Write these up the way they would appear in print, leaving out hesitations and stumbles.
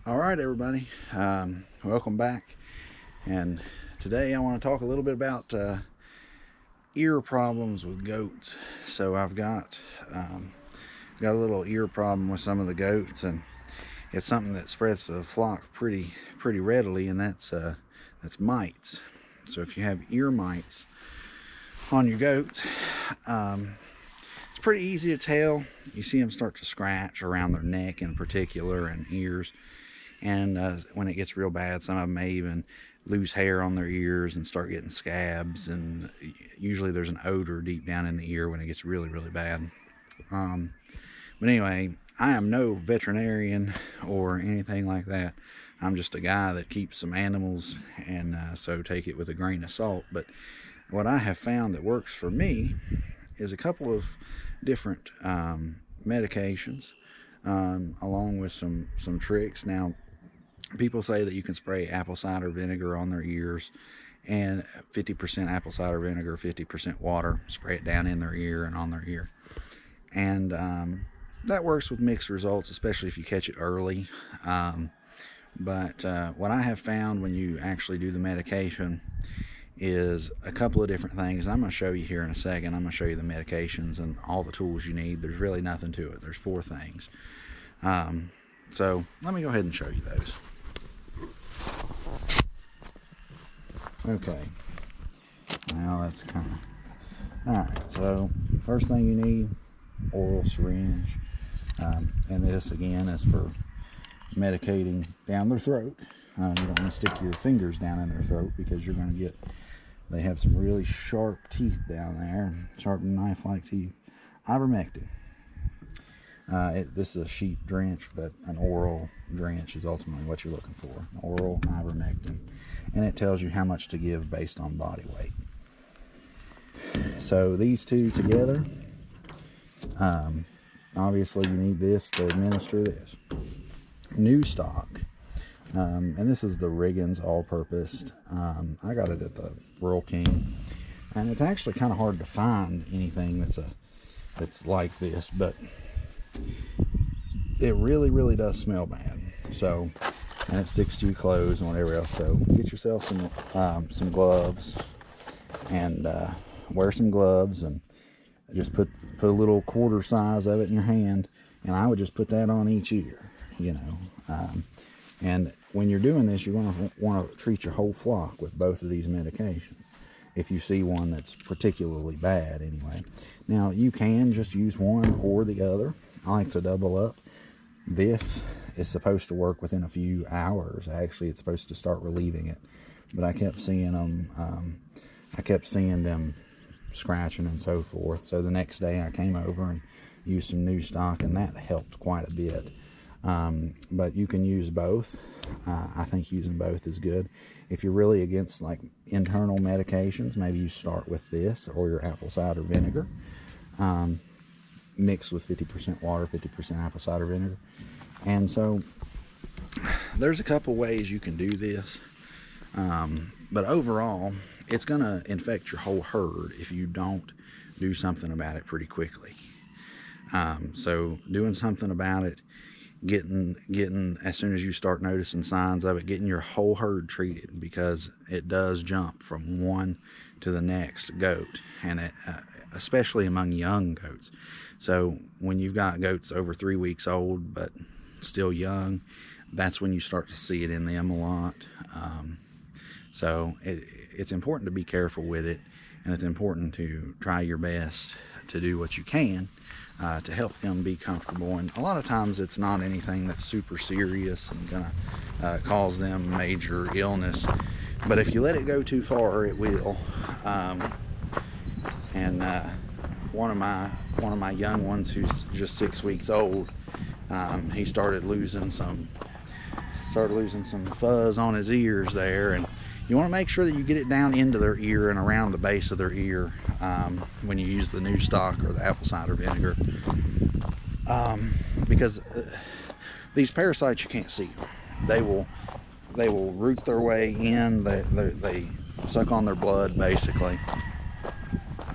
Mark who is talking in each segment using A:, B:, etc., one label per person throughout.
A: All right, everybody, welcome back. And today I want to talk a little bit about ear problems with goats. So I've got a little ear problem with some of the goats, and it's something that spreads to the flock pretty readily, and that's mites. So if you have ear mites on your goats, it's pretty easy to tell. You see them start to scratch around their neck in particular and ears. And when it gets real bad, some of them may even lose hair on their ears and start getting scabs, and usually there's an odor deep down in the ear when it gets really bad. But anyway, I am no veterinarian or anything like that. I'm just a guy that keeps some animals, and so take it with a grain of salt. But what I have found that works for me is a couple of different medications, along with some tricks. Now, people say that you can spray apple cider vinegar on their ears, and 50% apple cider vinegar, 50% water, spray it down in their ear and on their ear. And that works with mixed results, especially if you catch it early. But what I have found when you actually do the medication is a couple of different things. I'm going to show you here in a second. I'm going to show you the medications and all the tools you need. There's really nothing to it. There's 4 things. So let me go ahead and show you those. Okay, now that's kind of alright. So first thing you need, oral syringe, and this again is for medicating down their throat. You don't want to stick your fingers down in their throat, because you're going to get, they have some really sharp teeth down there, sharp knife-like teeth. Ivermectin. This is a sheep drench, but an oral drench is ultimately what you're looking for. Oral ivermectin. And it tells you how much to give based on body weight. So these two together, obviously you need this to administer this. New stock. And this is the Riggins all-purpose. I got it at the Rural King. And it's actually kind of hard to find anything that's like this, but it really does smell bad. So, and it sticks to your clothes and whatever else. So get yourself some gloves, and wear some gloves, and just put a little quarter size of it in your hand, and I would just put that on each ear, you know. And when you're doing this, you're going to want to treat your whole flock with both of these medications, if you see one that's particularly bad anyway. Now, you can just use one or the other. I like to double up. This is supposed to work within a few hours. Actually, it's supposed to start relieving it. But I kept seeing them scratching and so forth. So the next day I came over and used some new stock, and that helped quite a bit. But you can use both. I think using both is good. If you're really against like internal medications, maybe you start with this or your apple cider vinegar, mixed with 50% water, 50% apple cider vinegar. And so there's a couple ways you can do this. But overall, it's going to infect your whole herd if you don't do something about it pretty quickly. So doing something about it, getting as soon as you start noticing signs of it, getting your whole herd treated, because it does jump from one to the next goat, and it, especially among young goats. So when you've got goats over 3 weeks old but still young, that's when you start to see it in them a lot. So it's important to be careful with it, and it's important to try your best to do what you can to help them be comfortable. And a lot of times it's not anything that's super serious and gonna cause them major illness, but if you let it go too far, it will. And one of my young ones, who's just 6 weeks old, he started losing some fuzz on his ears there, and you want to make sure that you get it down into their ear and around the base of their ear when you use the new stock or the apple cider vinegar, because these parasites, you can't see them. They will root their way in. They suck on their blood basically,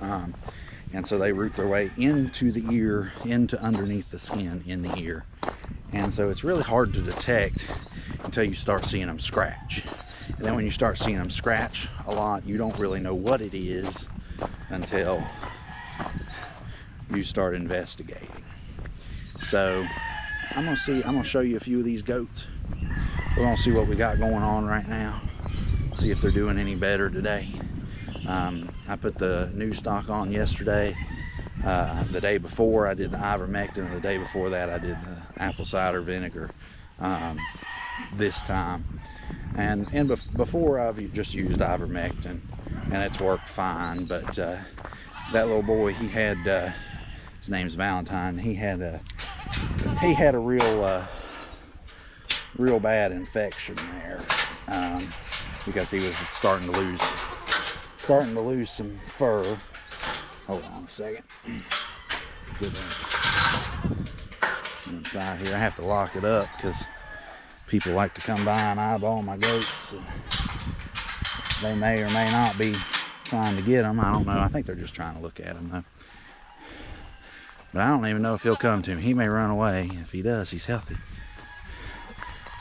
A: and so they root their way into the ear, into underneath the skin in the ear. And so it's really hard to detect until you start seeing them scratch. And then when you start seeing them scratch a lot, you don't really know what it is until you start investigating. So I'm gonna show you a few of these goats. We're gonna see what we got going on right now, see if they're doing any better today. I put the new stock on yesterday. The day before I did the ivermectin, and the day before that I did the apple cider vinegar this time. And before I've just used ivermectin, and it's worked fine. But that little boy, he had his name's Valentine. He had a real bad infection there, because he was starting to lose some fur. Hold on a second. Get inside here. I have to lock it up because people like to come by and eyeball my goats. They may or may not be trying to get them. I don't know. I think they're just trying to look at them though. But I don't even know if he'll come to me. He may run away. If he does, he's healthy.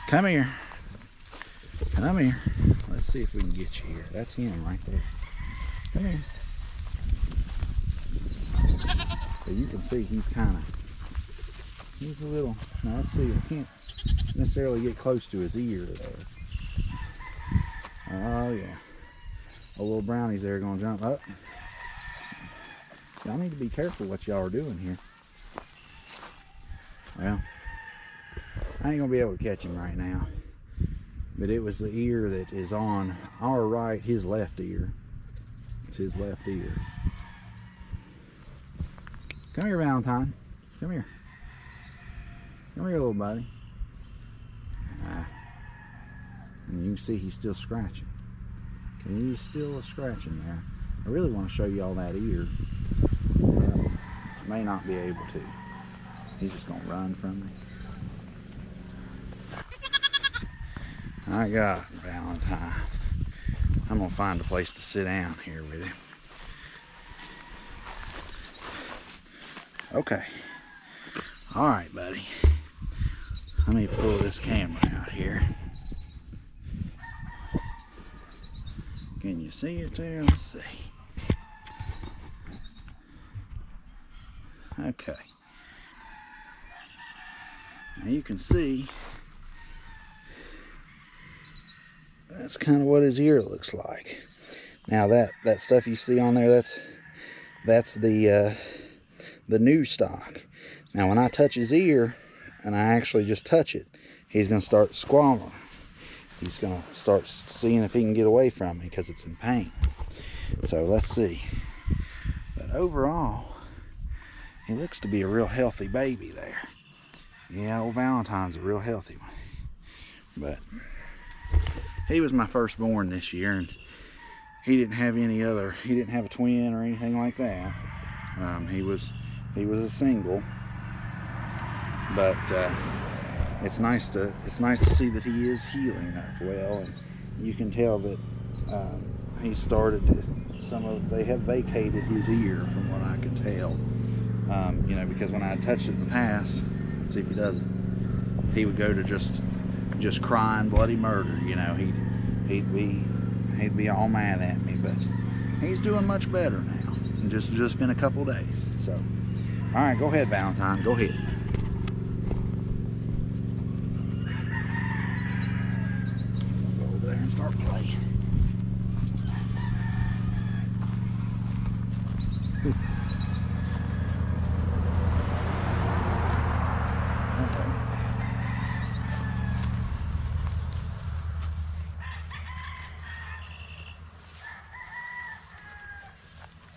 A: Come here. Come here. Let's see if we can get you here. That's him right there. Come here. So you can see he's a little, now let's see, I can't necessarily get close to his ear there. Oh yeah. A little brownie's there gonna jump up. Y'all need to be careful what y'all are doing here. Well, I ain't gonna be able to catch him right now. But it was the ear that is on our right, his left ear. It's his left ear. Come here, Valentine. Come here. Come here, little buddy. And you can see he's still scratching. He's still scratching there. I really want to show you all that ear. Well, may not be able to. He's just gonna run from me. I got Valentine. I'm gonna find a place to sit down here with him. Okay. All right, buddy. Let me pull this camera out here. Can you see it there? Let's see. Okay. Now you can see that's kind of what his ear looks like. Now that stuff you see on there, that's the new stock. Now when I touch his ear and I actually just touch it, he's gonna start squalling. He's gonna start seeing if he can get away from me because it's in pain. So let's see. But overall, he looks to be a real healthy baby there. Yeah, old Valentine's a real healthy one. But he was my firstborn this year, and he didn't have a twin or anything like that. He was a single. But it's nice to see that he is healing up well, and you can tell that he started to, they have vacated his ear from what I can tell. You know, because when I touched it in the past, let's see if he does it, he would go to just crying bloody murder. You know, he'd be all mad at me, but he's doing much better now. Just been a couple days. So, all right, go ahead, Valentine, go ahead. Go over there and start playing.